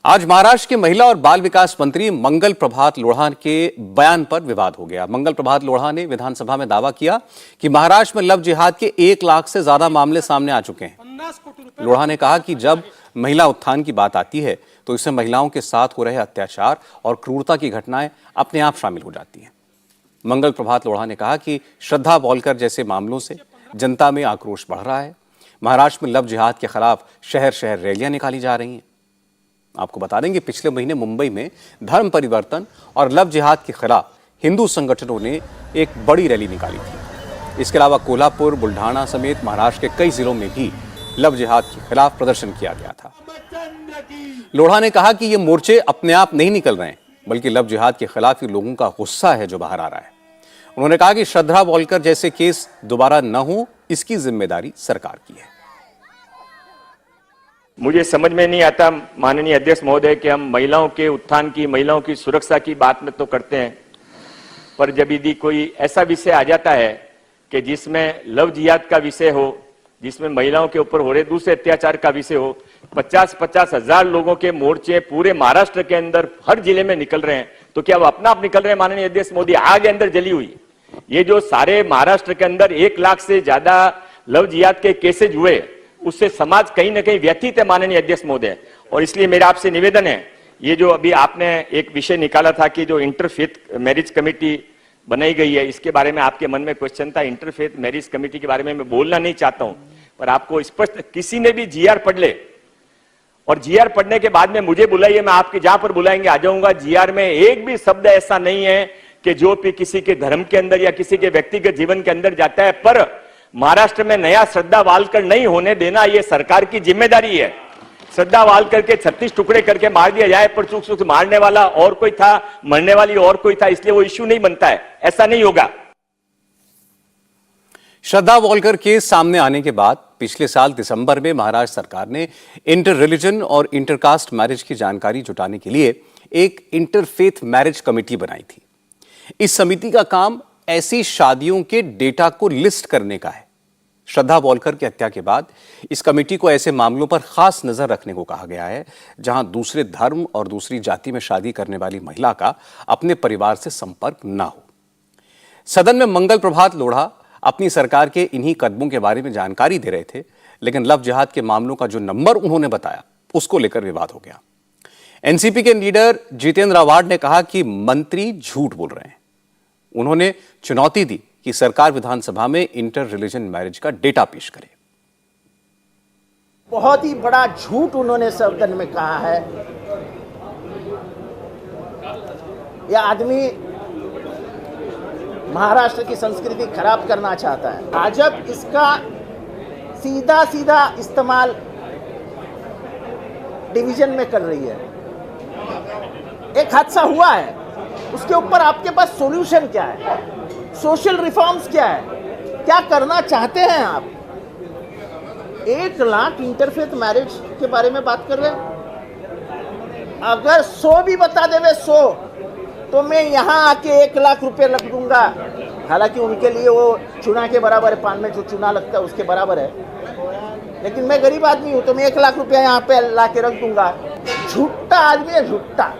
आज महाराष्ट्र के महिला और बाल विकास मंत्री मंगल प्रभात लोढ़ा के बयान पर विवाद हो गया। मंगल प्रभात लोढ़ा ने विधानसभा में दावा किया कि महाराष्ट्र में लव जिहाद के 1 लाख से ज्यादा मामले सामने आ चुके हैं। लोढ़ा ने कहा कि जब महिला उत्थान की बात आती है तो इसमें महिलाओं के साथ हो रहे अत्याचार और क्रूरता की घटनाएं अपने आप शामिल हो जाती हैं। मंगल प्रभात लोढ़ा ने कहा कि श्रद्धा बौलकर जैसे मामलों से जनता में आक्रोश बढ़ रहा है। महाराष्ट्र में लव जिहाद के खिलाफ शहर शहर रैलियां निकाली जा रही हैं। आपको बता दें कि पिछले महीने मुंबई में धर्म परिवर्तन और लव जिहाद के खिलाफ हिंदू संगठनों ने एक बड़ी रैली निकाली थी। इसके अलावा कोल्हापुर, बुल्ढाना समेत महाराष्ट्र के कई जिलों में भी लव जिहाद के खिलाफ प्रदर्शन किया गया था। लोढ़ा ने कहा कि ये मोर्चे अपने आप नहीं निकल रहे हैं, बल्कि लव जिहाद के खिलाफ लोगों का गुस्सा है जो बाहर आ रहा है। उन्होंने कहा कि श्रद्धा बौलकर जैसे केस दोबारा न हो, इसकी जिम्मेदारी सरकार की है। मुझे समझ में नहीं आता माननीय अध्यक्ष महोदय कि हम महिलाओं के उत्थान की, महिलाओं की सुरक्षा की बात में तो करते हैं, पर जब यदि कोई ऐसा विषय आ जाता है कि जिसमें लव जिहाद का विषय हो, जिसमें महिलाओं के ऊपर हो रहे दूसरे अत्याचार का विषय हो, 50-50 हजार लोगों के मोर्चे पूरे महाराष्ट्र के अंदर हर जिले में निकल रहे हैं, तो क्या वो अपना आप निकल रहे हैं? माननीय अध्यक्ष मोदी, आग अंदर जली हुई। ये जो सारे महाराष्ट्र के अंदर 1 लाख से ज्यादा लव जिहाद के केसेज हुए, उससे समाज कहीं ना कहीं व्यथित है माननीय अध्यक्ष महोदय। और इसलिए मेरा आपसे निवेदन है, ये जो अभी आपने एक विषय निकाला था कि जो इंटरफेथ मैरिज कमेटी बनाई गई है, इसके बारे में आपके मन में क्वेश्चन था। इंटरफेथ मैरिज कमेटी के बारे में मैं बोलना नहीं चाहता हूं, पर आपको स्पष्ट, किसी ने भी जीआर पढ़ ले और जीआर पढ़ने के बाद में मुझे बुलाइए, मैं आपके जहां पर बुलाएंगे आ जाऊंगा। जीआर में एक भी शब्द ऐसा नहीं है कि जो भी किसी के धर्म के अंदर या किसी के व्यक्तिगत जीवन के अंदर जाता है। पर महाराष्ट्र में नया श्रद्धा वालकर नहीं होने देना, यह सरकार की जिम्मेदारी है। श्रद्धा वालकर के 36 टुकड़े करके मार दिया जाए, पर चूक चूक मारने वाला और कोई था, मरने वाली और कोई था, इसलिए वो इश्यू नहीं बनता है। ऐसा नहीं होगा। श्रद्धा बौलकर केस सामने आने के बाद पिछले साल दिसंबर में महाराष्ट्र सरकार ने इंटर रिलीजन और इंटरकास्ट मैरिज की जानकारी जुटाने के लिए एक इंटरफेथ मैरिज कमेटी बनाई थी। इस समिति का काम ऐसी शादियों के डेटा को लिस्ट करने का है। श्रद्धा बौलकर की हत्या के बाद इस कमेटी को ऐसे मामलों पर खास नजर रखने को कहा गया है जहां दूसरे धर्म और दूसरी जाति में शादी करने वाली महिला का अपने परिवार से संपर्क ना हो। सदन में मंगल प्रभात लोढ़ा अपनी सरकार के इन्हीं कदमों के बारे में जानकारी दे रहे थे, लेकिन लव जिहाद के मामलों का जो नंबर उन्होंने बताया उसको लेकर विवाद हो गया। एनसीपी के लीडर जितेंद्र आवाड ने कहा कि मंत्री झूठ बोल रहे हैं। उन्होंने चुनौती दी कि सरकार विधानसभा में इंटर रिलीजन मैरिज का डेटा पेश करे। बहुत ही बड़ा झूठ उन्होंने सदन में कहा है। यह आदमी महाराष्ट्र की संस्कृति खराब करना चाहता है। भाजपा इसका सीधा सीधा इस्तेमाल डिवीजन में कर रही है। एक हादसा हुआ है, उसके ऊपर आपके पास सॉल्यूशन क्या है? सोशल रिफॉर्म्स क्या है? क्या करना चाहते हैं आप? 1 लाख इंटरफेथ मैरिज के बारे में बात कर रहे हैं। अगर 100 भी बता देवे 100, तो मैं यहां आके 1 लाख रुपए रख दूंगा। हालांकि उनके लिए वो चुना के बराबर है, पान में जो चुना लगता है उसके बराबर है, लेकिन मैं गरीब आदमी हूं तो मैं 1 लाख रुपया यहां पे ला के रख दूंगा। झूठा आदमी है, झूठा।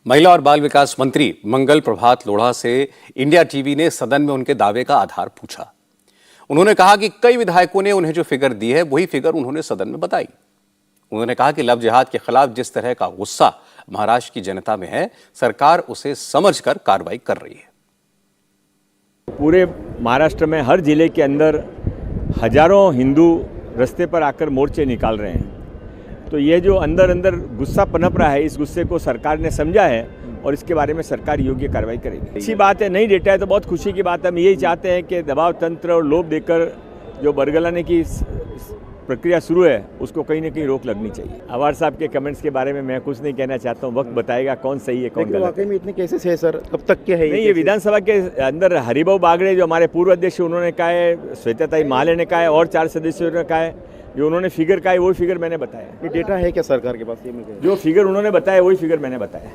महिला और बाल विकास मंत्री मंगल प्रभात लोढ़ा से इंडिया टीवी ने सदन में उनके दावे का आधार पूछा। उन्होंने कहा कि कई विधायकों ने उन्हें जो फिगर दी है वही फिगर उन्होंने सदन में बताई। उन्होंने कहा कि लव जिहाद के खिलाफ जिस तरह का गुस्सा महाराष्ट्र की जनता में है, सरकार उसे समझकर कार्रवाई कर रही है। पूरे महाराष्ट्र में हर जिले के अंदर हजारों हिंदू रास्ते पर आकर मोर्चे निकाल रहे हैं। तो ये जो अंदर अंदर गुस्सा पनप रहा है, इस गुस्से को सरकार ने समझा है और इसके बारे में सरकार योग्य कार्रवाई करेगी। अच्छी बात है, नहीं डेटा है तो बहुत खुशी की बात है। हम यही चाहते हैं कि दबाव तंत्र और लोभ देकर जो बरगलाने की प्रक्रिया शुरू है, उसको कहीं ना कहीं रोक लगनी चाहिए। आवाड साहब के कमेंट्स के बारे में मैं कुछ नहीं कहना चाहता हूँ, वक्त बताएगा कौन सही है कौन गलत है। वाकई में इतने केसेस है सर, कब तक के है? नहीं, ये विधानसभा के अंदर हरिभाऊ बागड़े जो हमारे पूर्व अध्यक्ष उन्होंने कहा है, श्वेताताई महाले ने कहा है और 4 सदस्यों ने कहा है। जो उन्होंने फिगर कहा है वही फिगर मैंने बताया। ये डेटा है क्या सरकार के पास? जो फिगर उन्होंने बताया वही फिगर मैंने बताया।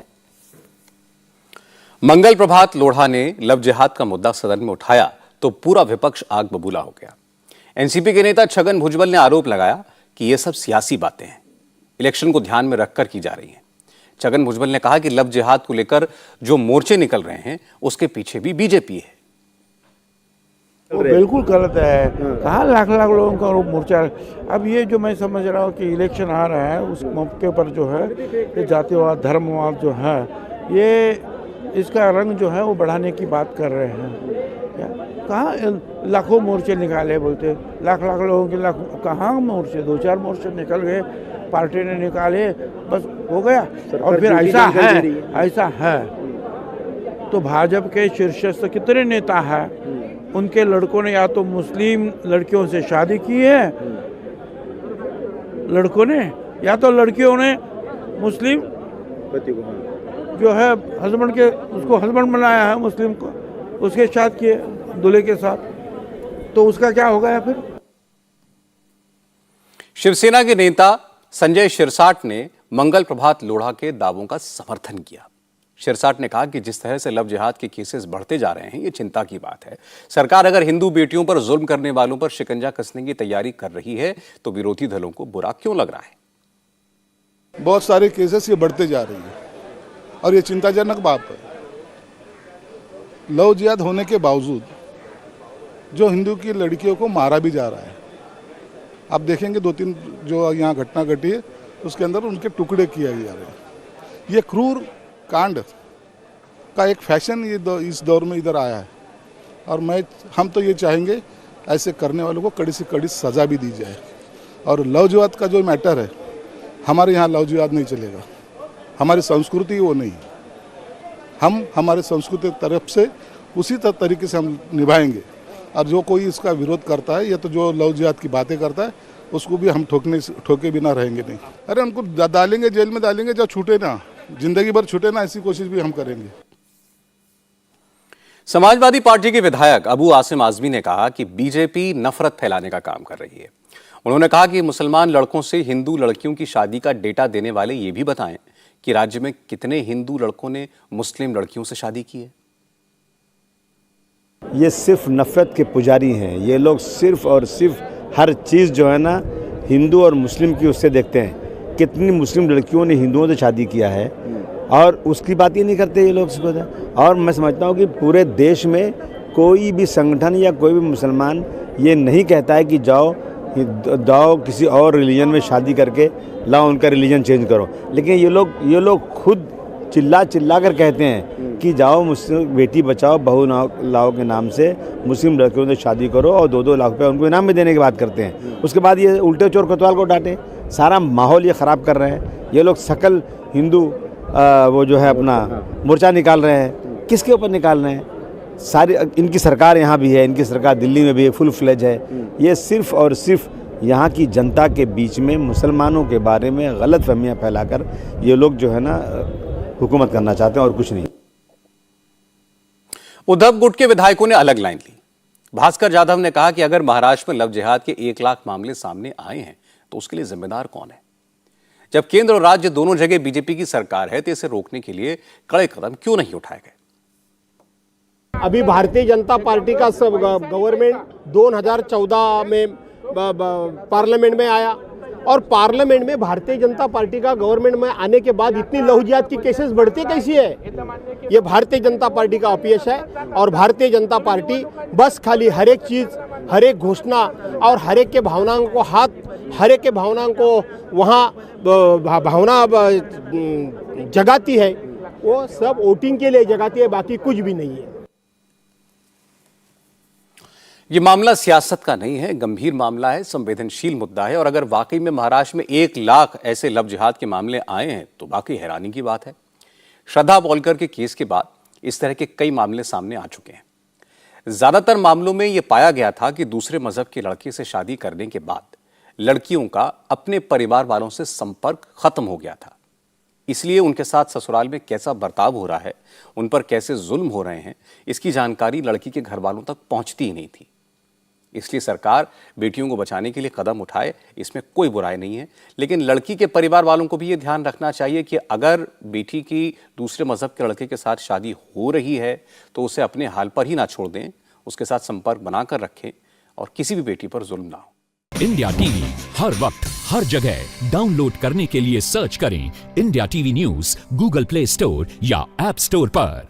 मंगल प्रभात लोढ़ा ने लव जिहाद का मुद्दा सदन में उठाया तो पूरा विपक्ष आग बबूला हो गया। एनसीपी के नेता छगन भुजबल ने आरोप लगाया कि ये सब सियासी बातें हैं। इलेक्शन को ध्यान में रखकर की जा रही हैं। छगन भुजबल ने कहा कि लव जिहाद को लेकर जो मोर्चे निकल रहे हैं उसके पीछे भी बीजेपी है। वो बिल्कुल गलत है। कहाँ लाख लाख लोगों का मोर्चा। अब ये जो मैं समझ रहा हूँ कि इलेक्शन आ रहा है, उस मौके पर जो है ये जातिवाद धर्मवाद जो है ये इसका रंग जो है वो बढ़ाने की बात कर रहे हैं। कहाँ लाखों मोर्चे निकाले बोलते, लाख लाख लोगों के लाख, कहाँ मोर्चे, 2-4 मोर्चे निकल गए, पार्टी ने निकाले, बस हो गया। और फिर ऐसा है तो भाजपा के शीर्षस्थ कितने नेता हैं, उनके लड़कों ने या तो मुस्लिम लड़कियों से शादी की है लड़कों ने, या तो लड़कियों ने मुस्लिम जो है हस्बैंड के उसको हस्बैंड बनाया है मुस्लिम को, उसके साथ किए दूल्हे के साथ, तो उसका क्या हो गया फिर। शिवसेना के नेता संजय शिरसाट ने मंगल प्रभात लोढ़ा के दावों का समर्थन किया। शिरसाट ने कहा कि जिस तरह से लव जिहाद के केसेस बढ़ते जा रहे हैं ये चिंता की बात है। सरकार अगर हिंदू बेटियों पर जुल्म करने वालों पर शिकंजा कसने की तैयारी कर रही है तो विरोधी दलों को बुरा क्यों लग रहा है। बहुत सारे केसेस ये बढ़ते जा रही है और ये चिंताजनक बात है। लव जिहाद होने के बावजूद जो हिंदू की लड़कियों को मारा भी जा रहा है। आप देखेंगे 2-3 जो यहाँ घटना घटी है उसके अंदर उनके टुकड़े किए जा रहे हैं। ये क्रूर कांड का एक फैशन इस दौर में इधर आया है और हम तो ये चाहेंगे ऐसे करने वालों को कड़ी से कड़ी सज़ा भी दी जाए। और लव जिहाद का जो मैटर है, हमारे यहाँ लव जिहाद नहीं चलेगा, हमारी संस्कृति वो नहीं। हम हमारे संस्कृति तरफ से उसी तरीके से हम निभाएंगे और जो कोई इसका विरोध करता है या तो जो लव जिहाद की बातें करता है उसको भी हम ठोके बिना रहेंगे नहीं। अरे उनको डालेंगे, जेल में डालेंगे, जो छूटे ना, जिंदगी भर छूटे ना, ऐसी कोशिश भी हम करेंगे। समाजवादी पार्टी के विधायक अबू आसिम आजमी ने कहा कि बीजेपी नफरत फैलाने का काम कर रही है। उन्होंने कहा कि मुसलमान लड़कों से हिंदू लड़कियों की शादी का डेटा देने वाले ये भी बताएं कि राज्य में कितने हिंदू लड़कों ने मुस्लिम लड़कियों से शादी की है। ये सिर्फ नफरत के पुजारी हैं। ये लोग सिर्फ और सिर्फ हर चीज़ जो है ना हिंदू और मुस्लिम की उससे देखते हैं। कितनी मुस्लिम लड़कियों ने हिंदुओं से शादी किया है और उसकी बात ही नहीं करते ये लोग। और मैं समझता हूँ कि पूरे देश में कोई भी संगठन या कोई भी मुसलमान ये नहीं कहता है कि जाओ किसी और रिलीजन में शादी करके लाओ उनका रिलीजन चेंज करो। लेकिन ये लोग खुद चिल्ला कर कहते हैं कि जाओ मुस्लिम बेटी बचाओ बहू लाओ के नाम से मुस्लिम लड़कियों से शादी करो और 2-2 लाख रुपये उनको इनाम में देने की बात करते हैं। उसके बाद ये उल्टे चोर कोतवाल को डांटे, सारा माहौल ये ख़राब कर रहे हैं। ये लोग सकल हिंदू वो जो है अपना मोर्चा निकाल रहे हैं। किसके ऊपर निकाल रहे हैं? सारी इनकी सरकार यहाँ भी है, इनकी सरकार दिल्ली में भी है, फुल फ्लेज है। ये सिर्फ और सिर्फ यहाँ की जनता के बीच में मुसलमानों के बारे में गलत फहमियाँ फैलाकर ये लोग जो है ना हुकूमत करना चाहते हैं और कुछ नहीं। उद्धव गुट के विधायकों ने अलग लाइन ली। भास्कर जाधव ने कहा कि अगर महाराष्ट्र में लव जिहाद के 1 लाख मामले सामने आए हैं तो उसके लिए जिम्मेदार कौन है? जब केंद्र और राज्य दोनों जगह बीजेपी की सरकार है तो इसे रोकने के लिए कड़े कदम क्यों नहीं उठाए गए? अभी भारतीय जनता पार्टी का सब गवर्नमेंट 2014 में पार्लियामेंट में आया और पार्लियामेंट में भारतीय जनता पार्टी का गवर्नमेंट में आने के बाद इतनी लव जिहाद की केसेस बढ़ती कैसी है? ये भारतीय जनता पार्टी का अपयश है। और भारतीय जनता पार्टी बस खाली हर एक चीज़, हर एक घोषणा और हर एक के भावनाओं को हर एक के भावनाओं को वहाँ भावना जगाती है, वो सब वोटिंग के लिए जगाती है, बाकी कुछ भी नहीं है। ये मामला सियासत का नहीं है, गंभीर मामला है, संवेदनशील मुद्दा है। और अगर वाकई में महाराष्ट्र में 1 लाख ऐसे लव जिहाद के मामले आए हैं तो वाकई हैरानी की बात है। श्रद्धा बोलकर के केस के बाद इस तरह के कई मामले सामने आ चुके हैं। ज्यादातर मामलों में यह पाया गया था कि दूसरे मजहब के लड़के से शादी करने के बाद लड़कियों का अपने परिवार वालों से संपर्क खत्म हो गया था। इसलिए उनके साथ ससुराल में कैसा बर्ताव हो रहा है, उन पर कैसे जुल्म हो रहे हैं, इसकी जानकारी लड़की के घर वालों तक पहुंचती ही नहीं थी। इसलिए सरकार बेटियों को बचाने के लिए कदम उठाए, इसमें कोई बुराई नहीं है। लेकिन लड़की के परिवार वालों को भी ये ध्यान रखना चाहिए कि अगर बेटी की दूसरे मजहब के लड़के के साथ शादी हो रही है तो उसे अपने हाल पर ही ना छोड़ दें, उसके साथ संपर्क बनाकर रखें और किसी भी बेटी पर जुल्म ना हो। इंडिया टीवी हर वक्त हर जगह डाउनलोड करने के लिए सर्च करें India TV news Google play store या ऐप स्टोर पर।